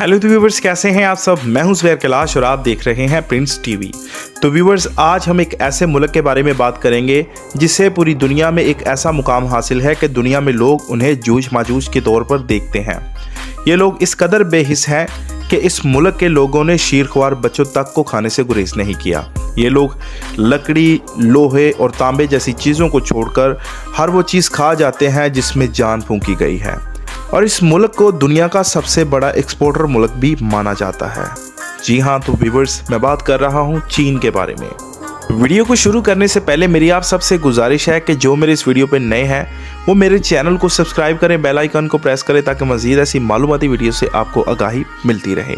Hello तो viewers, कैसे हैं आप सब। मैं हूं ज़ुबैर कैलाश और आप देख रहे हैं प्रिंस टीवी। तो व्यूवर्स, आज हम एक ऐसे मुल्क के बारे में बात करेंगे जिसे पूरी दुनिया में एक ऐसा मुकाम हासिल है कि दुनिया में लोग उन्हें जूझ माजूझ के तौर पर देखते हैं। ये लोग इस कदर बेहिस हैं कि इस मुल्क के लोगों ने शीरख्वार बच्चों तक को खाने से गुरेज नहीं किया। ये लोग लकड़ी, लोहे और तांबे जैसी चीज़ों को छोड़कर हर वो चीज़ खा जाते हैं जिसमें जान फूंकी गई है, और इस मुल्क को दुनिया का सबसे बड़ा एक्सपोर्टर मुल्क भी माना जाता है। जी हाँ, तो व्यूवर्स, मैं बात कर रहा हूँ चीन के बारे में। वीडियो को शुरू करने से पहले मेरी आप सबसे गुजारिश है कि जो मेरे इस वीडियो पे नए हैं वो मेरे चैनल को सब्सक्राइब करें, बेल आइकन को प्रेस करें ताकि मज़ीद ऐसी मालूमाती वीडियो से आपको आगाही मिलती रहे।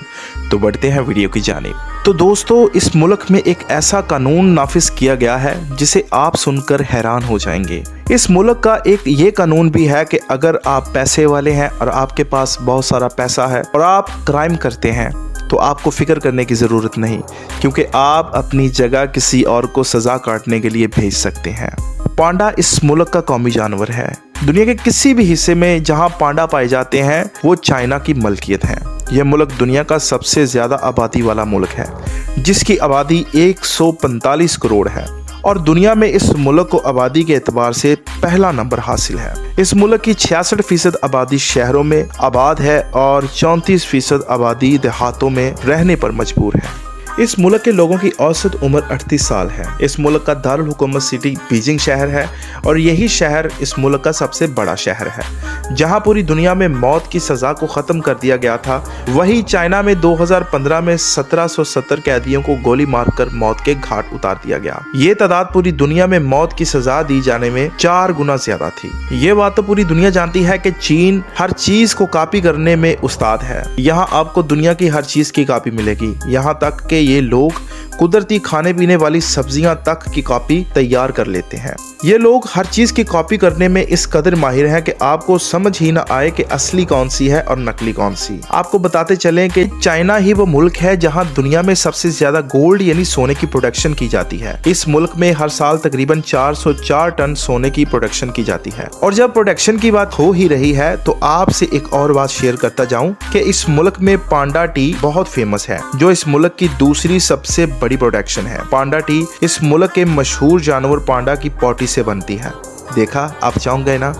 तो बढ़ते हैं वीडियो की जानिब। तो दोस्तों, इस मुल्क में एक ऐसा कानून नाफिज किया गया है जिसे आप सुनकर हैरान हो जाएंगे। इस मुल्क का एक ये कानून भी है कि अगर आप पैसे वाले हैं और आपके पास बहुत सारा पैसा है और आप क्राइम करते हैं तो आपको फिक्र करने की ज़रूरत नहीं, क्योंकि आप अपनी जगह किसी और को सज़ा काटने के लिए भेज सकते हैं। पांडा इस मुल्क का कौमी जानवर है। दुनिया के किसी भी हिस्से में जहां पांडा पाए जाते हैं वो चाइना की मलकियत है। यह मुल्क दुनिया का सबसे ज़्यादा आबादी वाला मुल्क है, जिसकी आबादी 145 करोड़ है और दुनिया में इस मुल्क को आबादी के एतबार से पहला नंबर हासिल है। इस मुल्क की 66% आबादी शहरों में आबाद है और 34% आबादी देहातों में रहने पर मजबूर है। इस मुल्क के लोगों की औसत उम्र 38 साल है। इस मुल्क का दारुल हुकूमत सिटी बीजिंग शहर है और यही शहर इस मुल्क का सबसे बड़ा शहर है, जहां पूरी दुनिया में मौत की सज़ा को ख़त्म कर दिया गया था। वहीं चाइना में 2015 में 1770 कैदियों को गोली मारकर मौत के घाट उतार दिया गया। ये तादाद पूरी दुनिया में मौत की सज़ा दी जाने में 4 गुना ज़्यादा थी। ये बात तो पूरी दुनिया जानती है कि चीन हर चीज़ को कॉपी करने में उस्ताद है। यहाँ आपको दुनिया की हर चीज़ की कॉपी मिलेगी, यहाँ तक कि ये लोग कुदरती खाने पीने वाली सब्जियां तक की कॉपी तैयार कर लेते हैं। ये लोग हर चीज की कॉपी करने में इस कदर माहिर हैं कि आपको समझ ही ना आए कि असली कौन सी है और नकली कौन सी। आपको बताते चलें कि चाइना ही वो मुल्क है जहां दुनिया में सबसे ज्यादा गोल्ड यानी सोने की प्रोडक्शन की जाती है। इस मुल्क में हर साल तकरीबन 404 टन सोने की प्रोडक्शन की जाती है। और जब प्रोडक्शन की बात हो ही रही है तो आपसे एक और बात शेयर करता जाऊं कि इस मुल्क में पांडा टी बहुत फेमस है, जो इस मुल्क की दूसरी सबसे बड़ी प्रोडक्शन है। पांडा टी इस मुल्क के मशहूर जानवर पांडा की पॉटी से बनती है। देखा, आप चौंक गए ना?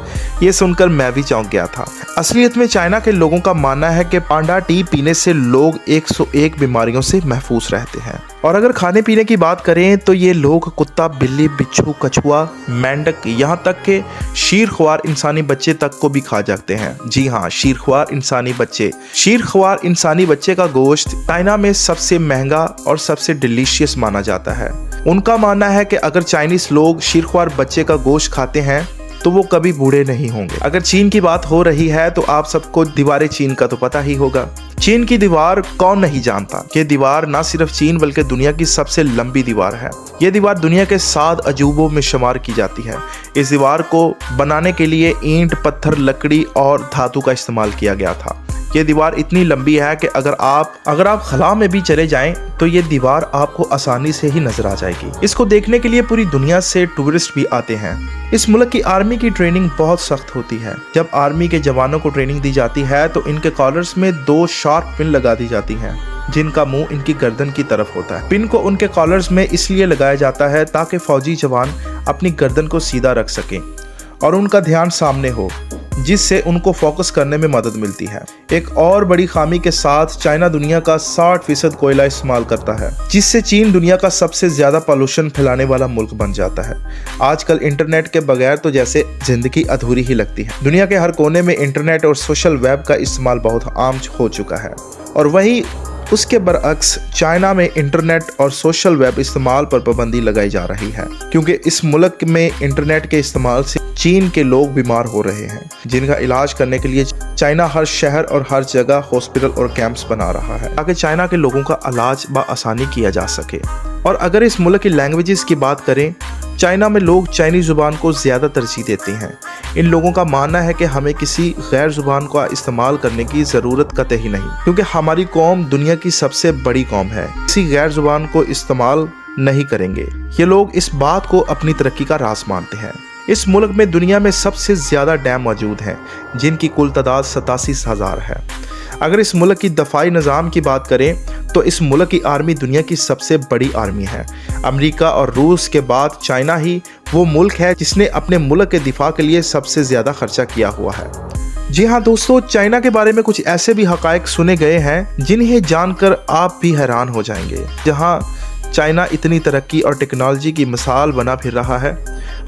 ये सुनकर मैं भी चौंक गया था। असलियत में चाइना के लोगों का मानना है कि पांडा टी पीने से लोग 101 बीमारियों से महफूज रहते हैं। और अगर खाने पीने की बात करें तो ये लोग कुत्ता, बिल्ली, बिच्छू, कछुआ, मेंढक, यहाँ तक के शीरख्वार इंसानी बच्चे तक को भी खा जाते हैं। जी हाँ, शीरख्वार इंसानी बच्चे। शीरख्वार इंसानी बच्चे का गोश्त चाइना में सबसे महंगा और सबसे डिलीशियस माना जाता है। उनका मानना है कि अगर चाइनीज लोग शीरख्वार बच्चे का गोश्त खाते हैं तो वो कभी बूढ़े नहीं होंगे। अगर चीन की बात हो रही है तो आप सबको दीवार चीन का तो पता ही होगा। चीन की दीवार कौन नहीं जानता। ये दीवार न सिर्फ चीन बल्कि दुनिया की सबसे लंबी दीवार है। ये दीवार दुनिया के 7 अजूबों में शुमार की जाती है। इस दीवार को बनाने के लिए ईंट, पत्थर, लकड़ी और धातु का इस्तेमाल किया गया था। ये दीवार इतनी लंबी है कि अगर आप खला में भी चले जाएं तो ये दीवार आपको आसानी से ही नजर आ जाएगी। इसको देखने के लिए पूरी दुनिया से टूरिस्ट भी आते हैं। इस मुल्क की आर्मी की ट्रेनिंग बहुत सख्त होती है। जब आर्मी के जवानों को ट्रेनिंग दी जाती है तो इनके कॉलर्स में 2 शार्प पिन लगा दी जाती हैं, जिनका मुंह इनकी गर्दन की तरफ होता है। पिन को उनके कॉलर्स में इसलिए लगाया जाता है ताकि फौजी जवान अपनी गर्दन को सीधा रख सकें और उनका ध्यान सामने हो, जिससे उनको फोकस करने में मदद मिलती है। एक और बड़ी खामी के साथ चाइना दुनिया का 60% कोयला इस्तेमाल करता है, जिससे चीन दुनिया का सबसे ज्यादा पॉल्यूशन फैलाने वाला मुल्क बन जाता है। आजकल इंटरनेट के बगैर तो जैसे जिंदगी अधूरी ही लगती है। दुनिया के हर कोने में इंटरनेट और सोशल वेब का इस्तेमाल बहुत आम हो चुका है, और वहीं उसके बरअक्स चाइना में इंटरनेट और सोशल वेब इस्तेमाल पर पाबंदी लगाई जा रही है, क्योंकि इस मुल्क में इंटरनेट के इस्तेमाल से चीन के लोग बीमार हो रहे हैं, जिनका इलाज करने के लिए चाइना हर शहर और हर जगह हॉस्पिटल और कैंप्स बना रहा है ताकि चाइना के लोगों का इलाज बआसानी किया जा सके। और अगर इस मुल्क की लैंग्वेजेस की बात करें, चाइना में लोग चाइनीज जुबान को ज़्यादा तरजीह देते हैं। इन लोगों का मानना है कि हमें किसी गैर जुबान का इस्तेमाल करने की ज़रूरत कतई नहीं, क्योंकि हमारी कौम दुनिया की सबसे बड़ी कौम है। किसी गैर जुबान को इस्तेमाल नहीं करेंगे। ये लोग इस बात को अपनी तरक्की का राज मानते हैं। इस मुल्क में दुनिया में सबसे ज़्यादा डैम मौजूद हैं, जिनकी कुल तादाद 87,000 है। अगर इस मुल्क की दफाई निज़ाम की बात करें तो इस मुल्क की आर्मी दुनिया की सबसे बड़ी आर्मी है। अमेरिका और रूस के बाद चाइना ही वो मुल्क है जिसने अपने मुल्क के दिफा के लिए सबसे ज़्यादा खर्चा किया हुआ है। जी हाँ दोस्तों, चाइना के बारे में कुछ ऐसे भी हकायक सुने गए हैं जिन्हें जानकर आप भी हैरान हो जाएंगे। जहाँ चाइना इतनी तरक्की और टेक्नोलॉजी की मिसाल बना फिर रहा है,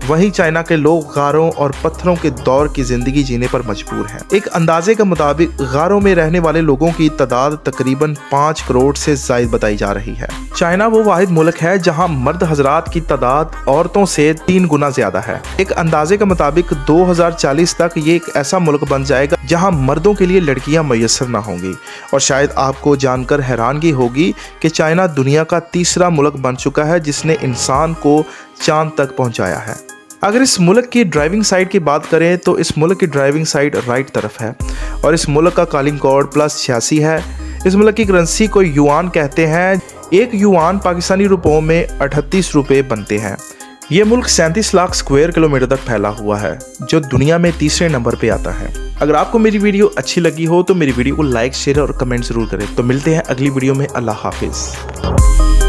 वहीं चाइना के लोग गारों और पत्थरों के दौर की ज़िंदगी जीने पर मजबूर हैं। एक अंदाजे के मुताबिक गारों में रहने वाले लोगों की तादाद तकरीबन 5 करोड़ से ज़ायद बताई जा रही है। चाइना वो वाहिद मुल्क है जहां मर्द हजरात की तादाद औरतों से 3 गुना ज़्यादा है। एक अंदाजे के मुताबिक 2040 तक ये एक ऐसा मुल्क बन जाएगा जहाँ मर्दों के लिए लड़कियाँ मैसर ना होंगी। और शायद आपको जानकर हैरानगी होगी कि चाइना दुनिया का तीसरा मुल्क बन चुका है जिसने इंसान को चांद तक पहुंचाया है। अगर इस मुल्क की ड्राइविंग साइड की बात करें तो इस मुल्क की ड्राइविंग साइड राइट तरफ है और इस मुल्क का कॉलिंग कोड +86 है। इस मुल्क की करेंसी को युआन कहते हैं। एक युआन पाकिस्तानी रुपयों में 38 रुपये बनते हैं। ये मुल्क 37 लाख स्क्वायर किलोमीटर तक फैला हुआ है, जो दुनिया में तीसरे नंबर पे आता है। अगर आपको मेरी वीडियो अच्छी लगी हो तो मेरी वीडियो को लाइक, शेयर और कमेंट जरूर करें। तो मिलते हैं अगली वीडियो में। अल्लाह हाफिज़।